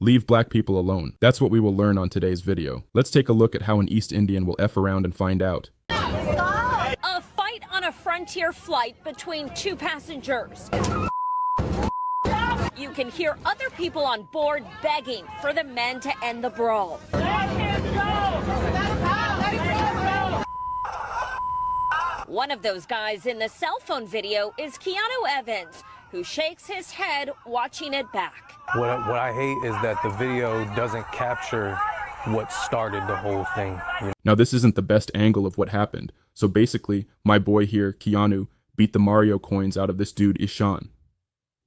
Leave black people alone. That's what we will learn on today's video. Let's take a look at how an East Indian will F around and find out. A fight on a Frontier flight between two passengers. You can hear other people on board begging for the men to end the brawl. One of those guys in the cell phone video is Keanu Evans, who shakes his head watching it back. What I hate is that the video doesn't capture what started the whole thing. Now, this isn't the best angle of what happened. So basically, my boy here, Keanu, beat the Mario coins out of this dude, Ishan.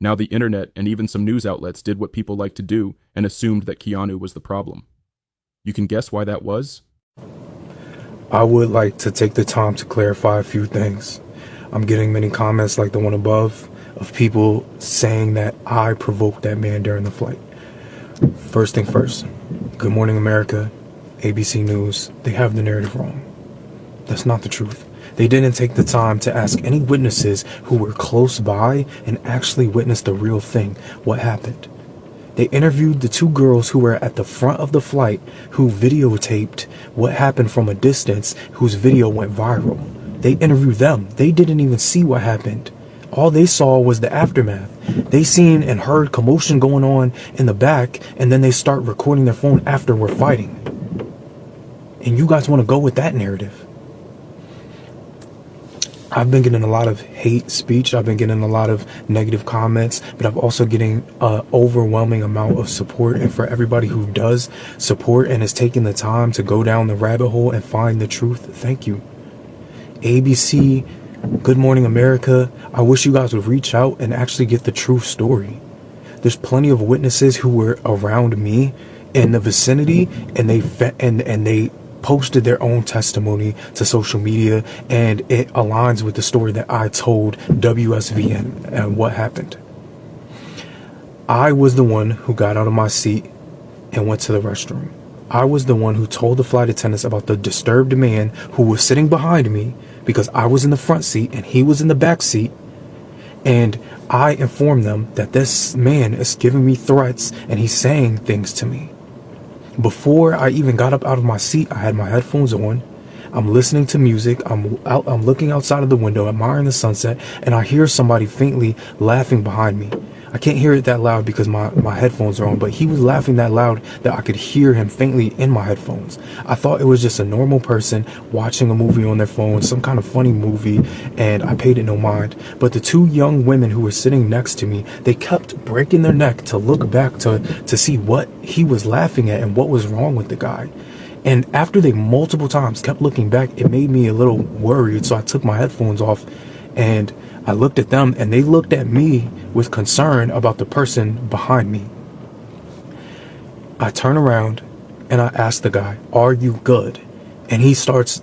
Now the internet and even some news outlets did what people like to do and assumed that Keanu was the problem. You can guess why that was? I would like to take the time to clarify a few things. I'm getting many comments like the one above of people saying that I provoked that man during the flight. First thing first, Good Morning America, ABC News, they have the narrative wrong. That's not the truth. They didn't take the time to ask any witnesses who were close by and actually witnessed the real thing, what happened. They interviewed the two girls who were at the front of the flight who videotaped what happened from a distance, whose video went viral. They interviewed them. They didn't even see what happened. All they saw was the aftermath. They seen and heard commotion going on in the back, and then they start recording their phone after we're fighting. And you guys want to go with that narrative? I've been getting a lot of hate speech. I've been getting a lot of negative comments, but I'm also getting an overwhelming amount of support. And for everybody who does support and is taking the time to go down the rabbit hole and find the truth, thank you. ABC, Good Morning America, I wish you guys would reach out and actually get the true story. There's plenty of witnesses who were around me in the vicinity, and they posted their own testimony to social media, and it aligns with the story that I told WSVN and what happened. I was the one who got out of my seat and went to the restroom. I was the one who told the flight attendants about the disturbed man who was sitting behind me, because I was in the front seat and he was in the back seat, and I informed them that this man is giving me threats and he's saying things to me. Before I even got up out of my seat, I had my headphones on. I'm listening to music. I'm looking outside of the window, admiring the sunset, and I hear somebody faintly laughing behind me. I can't hear it that loud because my headphones are on, but he was laughing that loud that I could hear him faintly in my headphones. I thought it was just a normal person watching a movie on their phone, some kind of funny movie, and I paid it no mind. But the two young women who were sitting next to me, they kept breaking their neck to look back to see what he was laughing at and what was wrong with the guy. And after they multiple times kept looking back, it made me a little worried, so I took my headphones off and I looked at them, and they looked at me with concern about the person behind me. I turn around and I ask the guy, "Are you good?" And he starts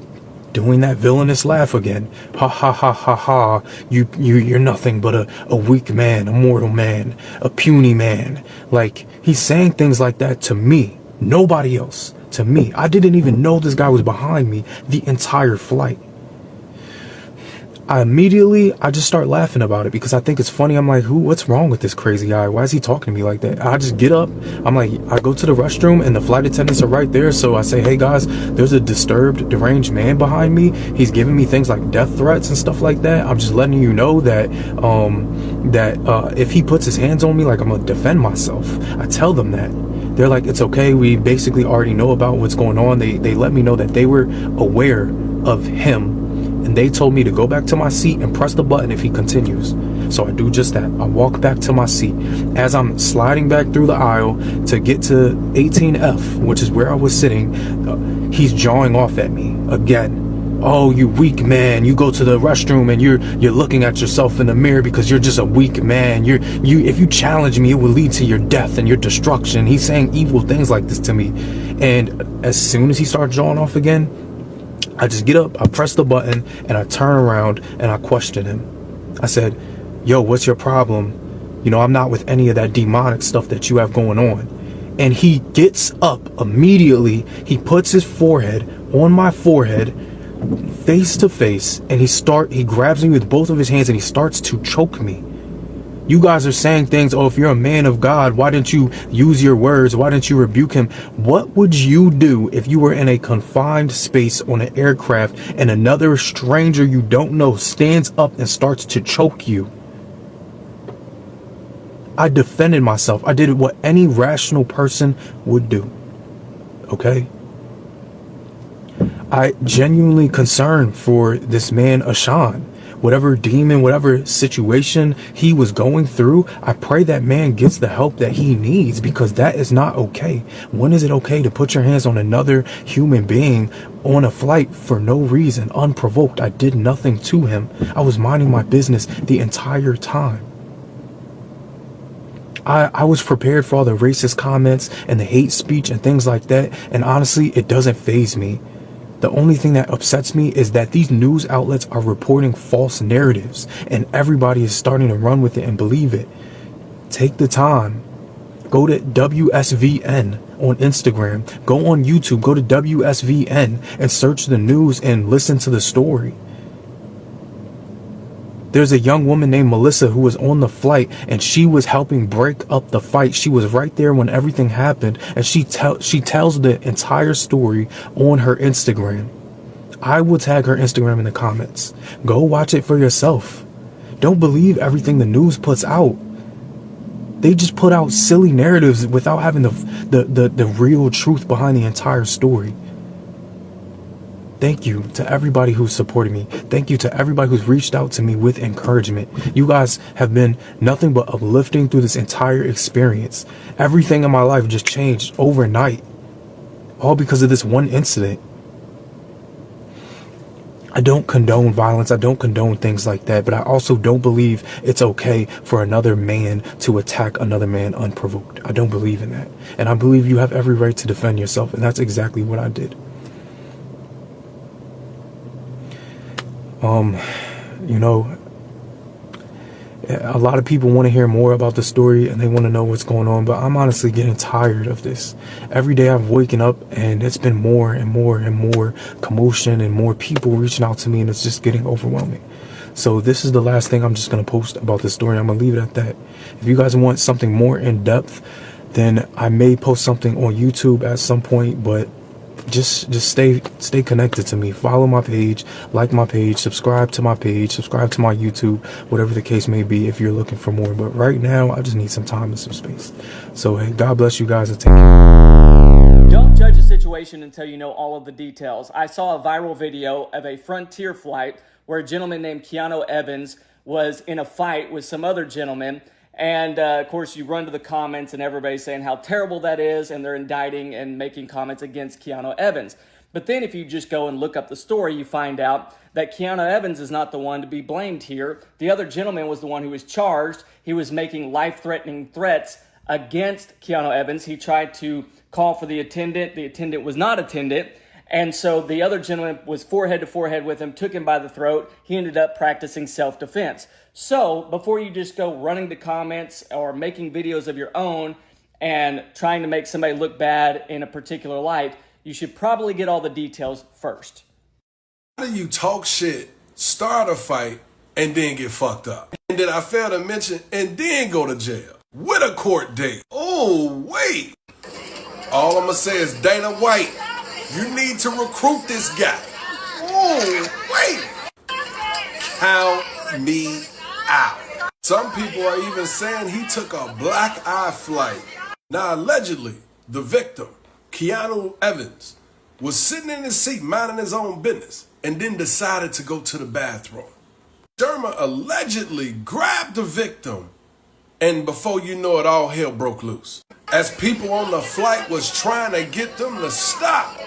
doing that villainous laugh again. Ha ha ha ha ha. You're nothing but a weak man, a mortal man, a puny man. Like, he's saying things like that to me, nobody else, to me. I didn't even know this guy was behind me the entire flight. I just start laughing about it because I think it's funny. I'm like, what's wrong with this crazy guy? Why is he talking to me like that? I just get up. I'm like, I go to the restroom and the flight attendants are right there. So I say, "Hey guys, there's a disturbed, deranged man behind me. He's giving me things like death threats and stuff like that. I'm just letting you know that, if he puts his hands on me, like, I'm gonna defend myself." I tell them that. They're like, "It's okay. We basically already know about what's going on." They let me know that they were aware of him. And they told me to go back to my seat and press the button if he continues. So I do just that. I walk back to my seat. As I'm sliding back through the aisle to get to 18F, which is where I was sitting, he's jawing off at me again. "Oh, you weak man, you go to the restroom and you're looking at yourself in the mirror because you're just a weak man. If you challenge me, it will lead to your death and your destruction." He's saying evil things like this to me. And as soon as he starts jawing off again, I just get up, I press the button, and I turn around and I question him. I said, "Yo, what's your problem? I'm not with any of that demonic stuff that you have going on." And he gets up immediately. He puts his forehead on my forehead, face to face, and he grabs me with both of his hands and he starts to choke me. You guys are saying things, oh, if you're a man of God, why didn't you use your words? Why didn't you rebuke him? What would you do if you were in a confined space on an aircraft and another stranger you don't know stands up and starts to choke you? I defended myself. I did what any rational person would do. Okay? I genuinely concerned for this man, Ashan. Whatever demon, whatever situation he was going through, I pray that man gets the help that he needs, because that is not okay. When is it okay to put your hands on another human being on a flight for no reason, unprovoked? I did nothing to him. I was minding my business the entire time. I was prepared for all the racist comments and the hate speech and things like that, and honestly, it doesn't faze me. The only thing that upsets me is that these news outlets are reporting false narratives and everybody is starting to run with it and believe it. Take the time. Go to WSVN on Instagram. Go on YouTube. Go to WSVN and search the news and listen to the story. There's a young woman named Melissa who was on the flight and she was helping break up the fight. She was right there when everything happened, and she tells the entire story on her Instagram. I will tag her Instagram in the comments. Go watch it for yourself. Don't believe everything the news puts out. They just put out silly narratives without having the real truth behind the entire story. Thank you to everybody who's supported me. Thank you to everybody who's reached out to me with encouragement. You guys have been nothing but uplifting through this entire experience. Everything in my life just changed overnight. All because of this one incident. I don't condone violence. I don't condone things like that. But I also don't believe it's okay for another man to attack another man unprovoked. I don't believe in that. And I believe you have every right to defend yourself. And that's exactly what I did. You know, a lot of people want to hear more about the story and they want to know what's going on, but I'm honestly getting tired of this. Every day I've waken up and it's been more and more and more commotion and more people reaching out to me, and it's just getting overwhelming. So this is the last thing I'm just going to post about this story. I'm going to leave it at that. If you guys want something more in depth, then I may post something on YouTube at some point, but just stay connected to me. Follow my page, like my page, subscribe to my page, subscribe to my YouTube, whatever the case may be, if you're looking for more. But right now, I just need some time and some space. So hey, God bless you guys and take care. Don't judge a situation until you know all of the details. I saw a viral video of a Frontier flight where a gentleman named Keanu Evans was in a fight with some other gentlemen. And of course, you run to the comments and everybody's saying how terrible that is, and they're indicting and making comments against Keanu Evans. But then if you just go and look up the story, you find out that Keanu Evans is not the one to be blamed here. The other gentleman was the one who was charged. He was making life-threatening threats against Keanu Evans. He tried to call for the attendant. The attendant was not attendant. And so the other gentleman was forehead to forehead with him, took him by the throat. He ended up practicing self-defense. So before you just go running the comments or making videos of your own and trying to make somebody look bad in a particular light, you should probably get all the details first. How do you talk shit, start a fight, and then get fucked up? And then I failed to mention, and then go to jail with a court date. Oh, wait. All I'm going to say is, Dana White, you need to recruit this guy. Oh, wait. Count me out. Some people are even saying he took a black eye flight. Now, allegedly, the victim, Keanu Evans, was sitting in his seat minding his own business and then decided to go to the bathroom. Sherman allegedly grabbed the victim, and before you know it, all hell broke loose. As people on the flight was trying to get them to stop,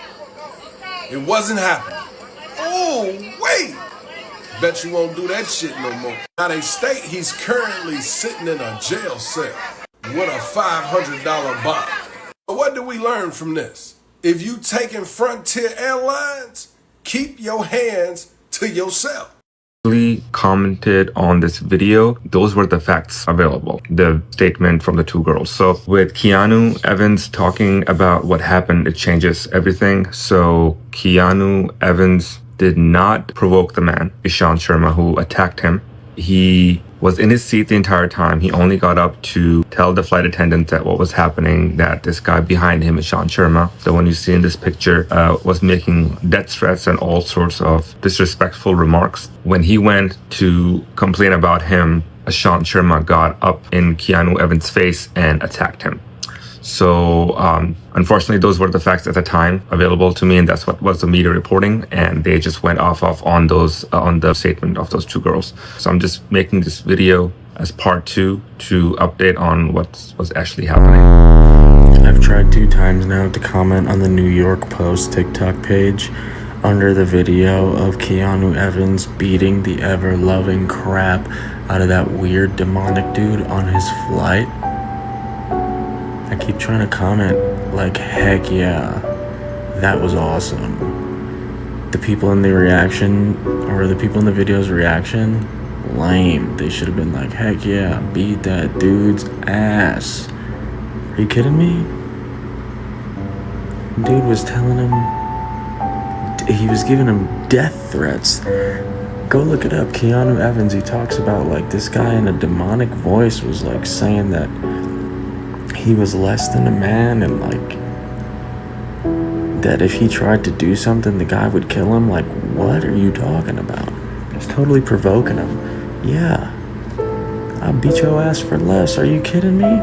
it wasn't happening. Oh, wait. Bet you won't do that shit no more. Now they state he's currently sitting in a jail cell with a $500 bond. But what do we learn from this? If you taking Frontier Airlines, keep your hands to yourself. Commented on this video, those were the facts available, the statement from the two girls. So with Keanu Evans talking about what happened, it changes everything. So Keanu Evans did not provoke the man, Ishan Sharma, who attacked him. He was in his seat the entire time. He only got up to tell the flight attendant that what was happening, that this guy behind him is Sean Sharma, the one you see in this picture, was making death threats and all sorts of disrespectful remarks. When he went to complain about him, Sean Sharma got up in Keanu Evans' face and attacked him. So unfortunately, those were the facts at the time available to me, and that's what was the media reporting. And they just went off on those on the statement of those two girls. So I'm just making this video as part 2 to update on what was actually happening. I've tried 2 times now to comment on the New York Post TikTok page under the video of Keanu Evans beating the ever-loving crap out of that weird demonic dude on his flight. I keep trying to comment like, heck yeah, that was awesome. The people in the reaction, or the people in the video's reaction, lame. They should have been like, heck yeah, beat that dude's ass. Are you kidding me? Dude was telling him, he was giving him death threats. Go look it up. Keanu Evans, he talks about like this guy in a demonic voice was like saying that he was less than a man, and like that if he tried to do something the guy would kill him. Like, what are you talking about? It's totally provoking him. Yeah, I'll beat your ass for less. Are you kidding me?